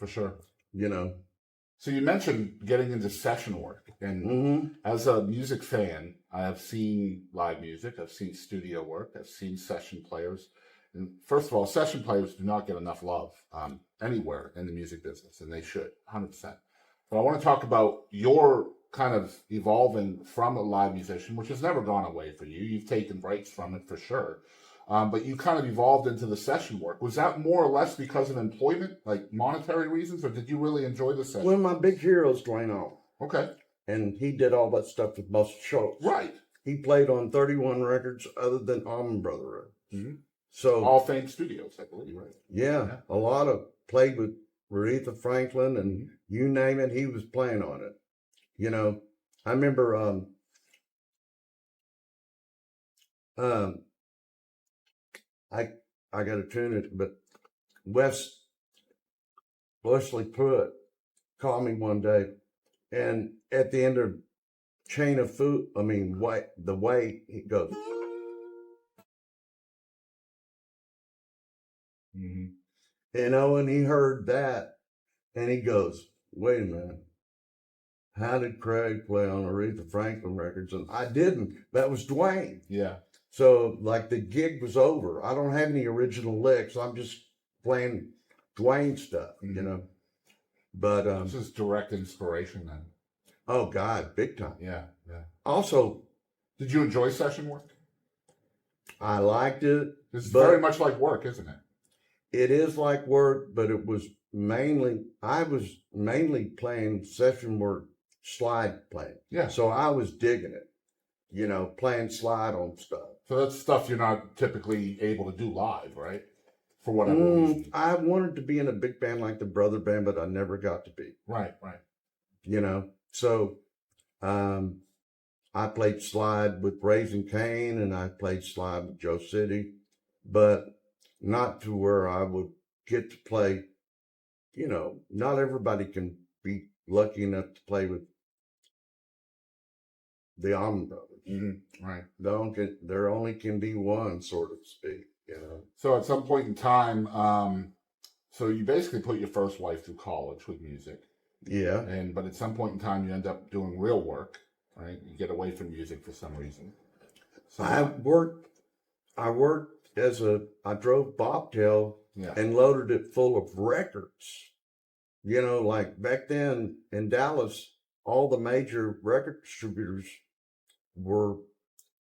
For sure. You know. So you mentioned getting into session work, and as a music fan, I have seen live music, I've seen studio work, I've seen session players. And first of all, session players do not get enough love anywhere in the music business, and they should, 100%. But I want to talk about your kind of evolving from a live musician, which has never gone away for you. You've taken breaks from it for sure. But you kind of evolved into the session work. Was that more or less because of employment, like monetary reasons, or did you really enjoy the session? Well, my big hero is Duane Allman. Okay. And he did all that stuff with most shows. Right. He played on 31 records other than Allman Brother records. Mm-hmm. So all Fame Studios, I believe, right? Yeah, a lot of played with Aretha Franklin and you name it, he was playing on it. You know, I remember I got to tune it, but Wesley Pruitt called me one day, and at the end of Chain of Food, the way he goes. You know, and he heard that, and he goes, wait a minute. How did Craig play on Aretha Franklin records? And I didn't. That was Duane. Yeah. So, like, the gig was over. I don't have any original licks. I'm just playing Duane stuff, you know. But this is direct inspiration then. Oh, God, big time. Yeah, yeah. Also, did you enjoy session work? I liked it. It's very much like work, isn't it? It is like work, but it was I was mainly playing session work, slide playing. Yeah. So I was digging it, you know, playing slide on stuff. So that's stuff you're not typically able to do live, right? For whatever reason. I wanted to be in a big band like the Brother Band, but I never got to be. Right, right. You know, so I played slide with Raising Cane and I played slide with Joe City, but not to where I would get to play. You know, not everybody can be lucky enough to play with the Allman Brothers. Mm-hmm. Right. There only can be one, sort of speak, you know. So at some point in time, so you basically put your first wife through college with music. Yeah. But at some point in time, you end up doing real work, right? You get away from music for some reason. So I worked I drove bobtail and loaded it full of records. You know, like back then in Dallas, all the major record distributors were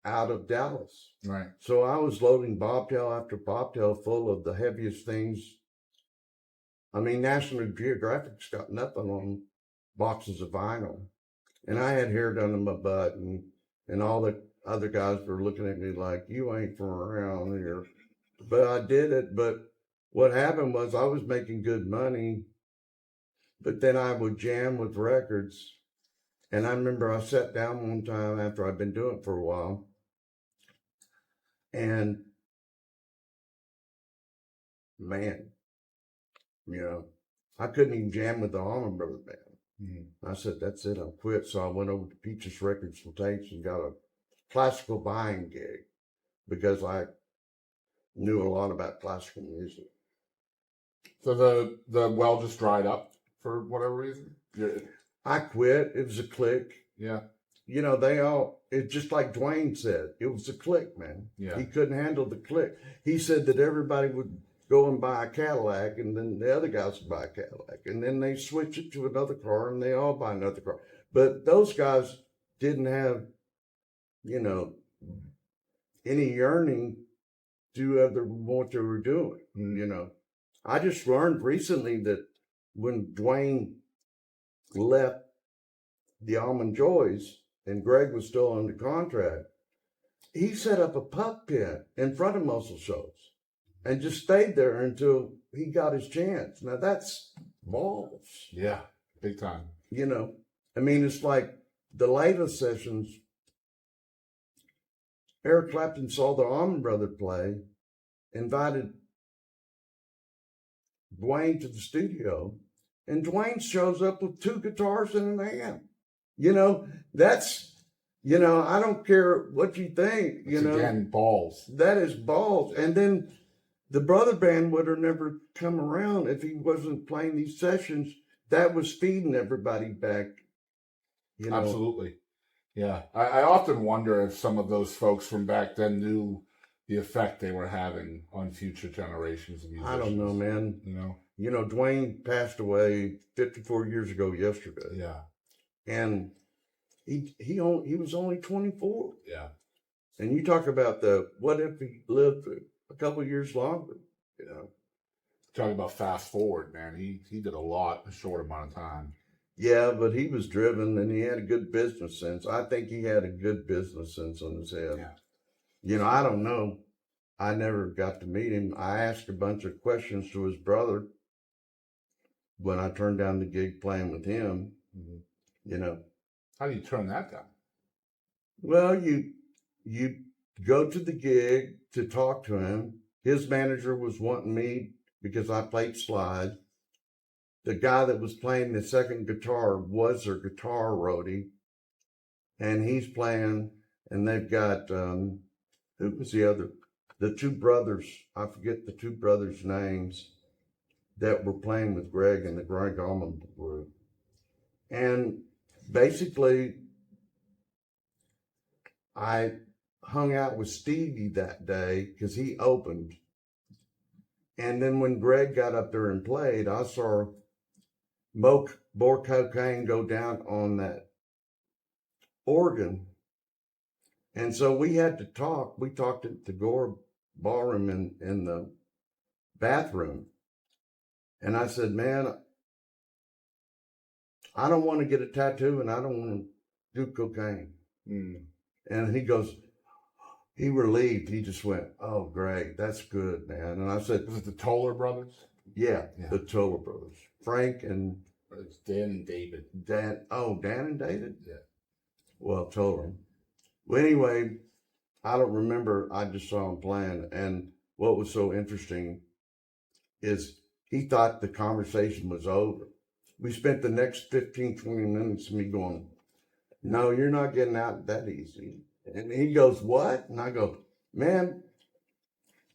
out of Dallas. Right. So I was loading bobtail after bobtail full of the heaviest things. I mean, National Geographic's got nothing on boxes of vinyl. And I had hair done in my butt, and all the other guys were looking at me like, you ain't from around here. But I did it. But what happened was I was making good money, but then I would jam with records. And I remember I sat down one time after I'd been doing it for a while, and man, you know, I couldn't even jam with the Allman Brothers Band. I said, that's it, I'll quit. So I went over to Peaches Records and Tapes and got a classical buying gig because I knew a lot about classical music. So the well just dried up for whatever reason? I quit. It was a clique. Yeah. You know, it's just like Duane said, it was a clique, man. Yeah. He couldn't handle the clique. He said that everybody would go and buy a Cadillac, and then the other guys would buy a Cadillac, and then they switch it to another car, and they all buy another car. But those guys didn't have, you know, any yearning to do other than what they were doing. You know, I just learned recently that when Duane left the Almond Joys and Greg was still under contract, he set up a puck pit in front of Muscle Shoals and just stayed there until he got his chance. Now that's balls. Yeah, big time. You know, I mean, it's like the latest sessions, Eric Clapton saw the Allman Brothers play, invited Duane to the studio, and Duane shows up with 2 guitars and an amp. You know, that's, you know, I don't care what you think, you know. Again, balls. That is balls. And then the brother band would have never come around if he wasn't playing these sessions. That was feeding everybody back, you know. Absolutely. Yeah. I often wonder if some of those folks from back then knew the effect they were having on future generations of musicians. I don't know, man. You know, Duane passed away 54 years ago yesterday. Yeah. And he was only 24. Yeah. And you talk about what if he lived a couple of years longer, you know. Talking about fast forward, man. He did a lot in a short amount of time. Yeah, but he was driven and he had a good business sense. I think he had a good business sense on his head. Yeah. You know, I don't know. I never got to meet him. I asked a bunch of questions to his brother when I turned down the gig playing with him, you know. How do you turn that down? Well, you go to the gig to talk to him. His manager was wanting me because I played slide. The guy that was playing the second guitar was their guitar roadie. And he's playing, and they've got, who was the other? The two brothers, I forget the two brothers' names, that were playing with Greg in the Duane Allman group. And basically, I hung out with Stevie that day because he opened. And then when Greg got up there and played, I saw more cocaine go down on that organ. And so we had to talk. We talked at the Gore Ballroom in the bathroom. And I said, man, I don't want to get a tattoo and I don't want to do cocaine. And he goes, he relieved. He just went, oh, great. That's good, man. And I said, Was it the Toller brothers? Yeah, the Toller brothers. Frank and It's Dan and David. Dan. Oh, Dan and David? Yeah. Well, Toller. Well, anyway, I don't remember. I just saw him playing. And what was so interesting is he thought the conversation was over. We spent the next 15, 20 minutes of me going, no, you're not getting out that easy. And he goes, what? And I go, man,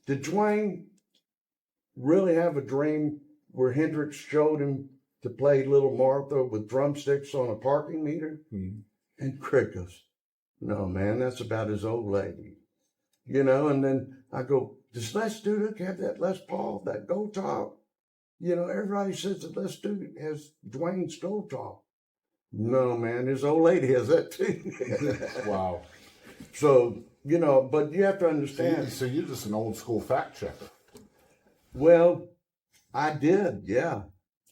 did Duane really have a dream where Hendrix showed him to play Little Martha with drumsticks on a parking meter? And Craig goes, no, man, that's about his old lady. You know, and then I go, does Les Dudek have that Les Paul, that Gold Top? You know, everybody says that Les Dudek has Duane's Gold Top. No, man, his old lady has that too. Wow. So, you know, but you have to understand. So you're just an old school fact checker. Well, I did, yeah.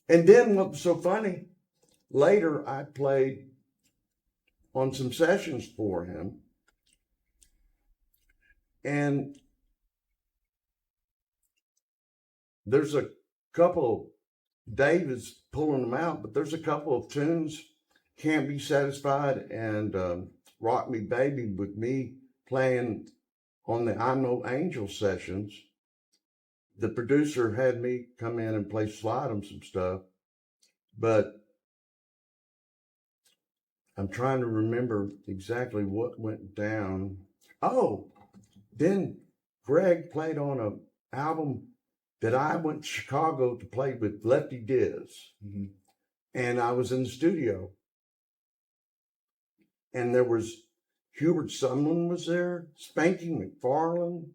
And then what was so funny, later I played on some sessions for him. And there's a couple, Dave is pulling them out, but there's a couple of tunes, Can't Be Satisfied and Rock Me Baby, with me playing on the I'm No Angel sessions. The producer had me come in and play slide on some stuff, but I'm trying to remember exactly what went down. Oh, then Greg played on an album that I went to Chicago to play with Lefty Diz. And I was in the studio. And there was Hubert Sumlin was there, Spanky McFarlane,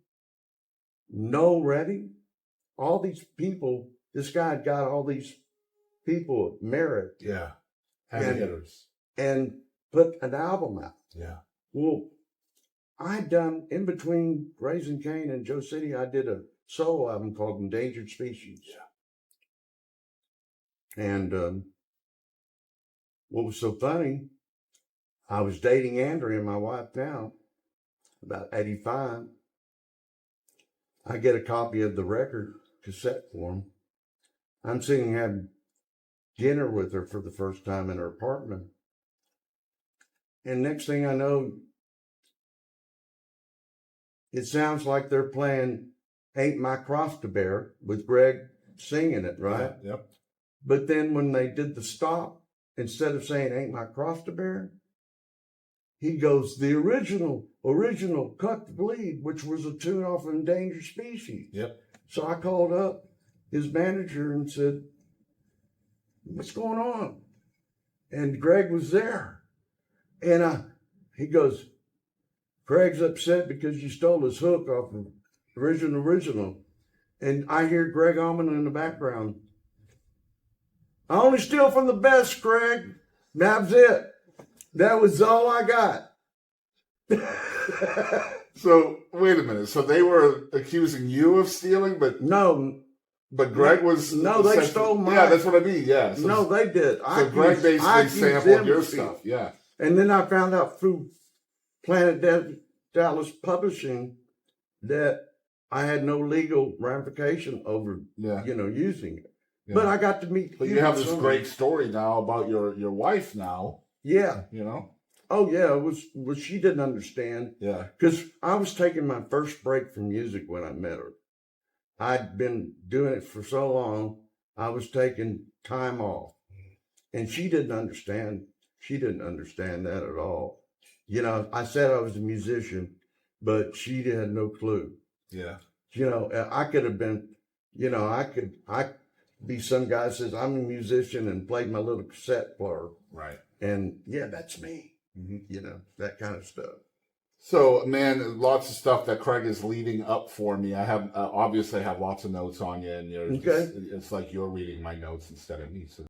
Noel Reddy, all these people. This guy had got all these people of merit. Yeah. Heavy hitters. And put an album out. Yeah. Well, I'd done, in between Raising Cain and Joe City, I did a solo album called Endangered Species. Yeah. And what was so funny, I was dating Andrea, my wife now, about 85. I get a copy of the record cassette for him. I'm sitting having dinner with her for the first time in her apartment. And next thing I know, it sounds like they're playing Ain't My Cross to Bear with Greg singing it, right? Yeah, yep. But then when they did the stop, instead of saying Ain't My Cross to Bear, he goes, the original, Cut the Bleed, which was a tune off of Endangered Species. Yep. So I called up his manager and said, "What's going on?" And Greg was there. And he goes, "Craig's upset because you stole his hook off of Original. And I hear Greg Allman in the background. "I only steal from the best, Craig." That was it. That was all I got. So wait a minute. So they were accusing you of stealing, but Greg was No, they stole mine. Yeah, that's what I mean. Yeah. So, No, they did. So Greg basically sampled your stuff. Yeah. And then I found out through Planet Dallas Publishing that I had no legal ramification over, using it. Yeah. But I got to meet. But you have this great story now about your wife now. Yeah. Oh yeah, she didn't understand. Yeah. Because I was taking my first break from music when I met her. I'd been doing it for so long, I was taking time off. And she didn't understand. She didn't understand that at all. I said I was a musician, but she had no clue. Yeah. I could have been, I could be some guy says I'm a musician and played my little cassette player. Right. And yeah, that's me. Mm-hmm. That kind of stuff. So, man, lots of stuff that Craig is leading up for me. I have obviously have lots of notes on you, and it's like you're reading my notes instead of me. So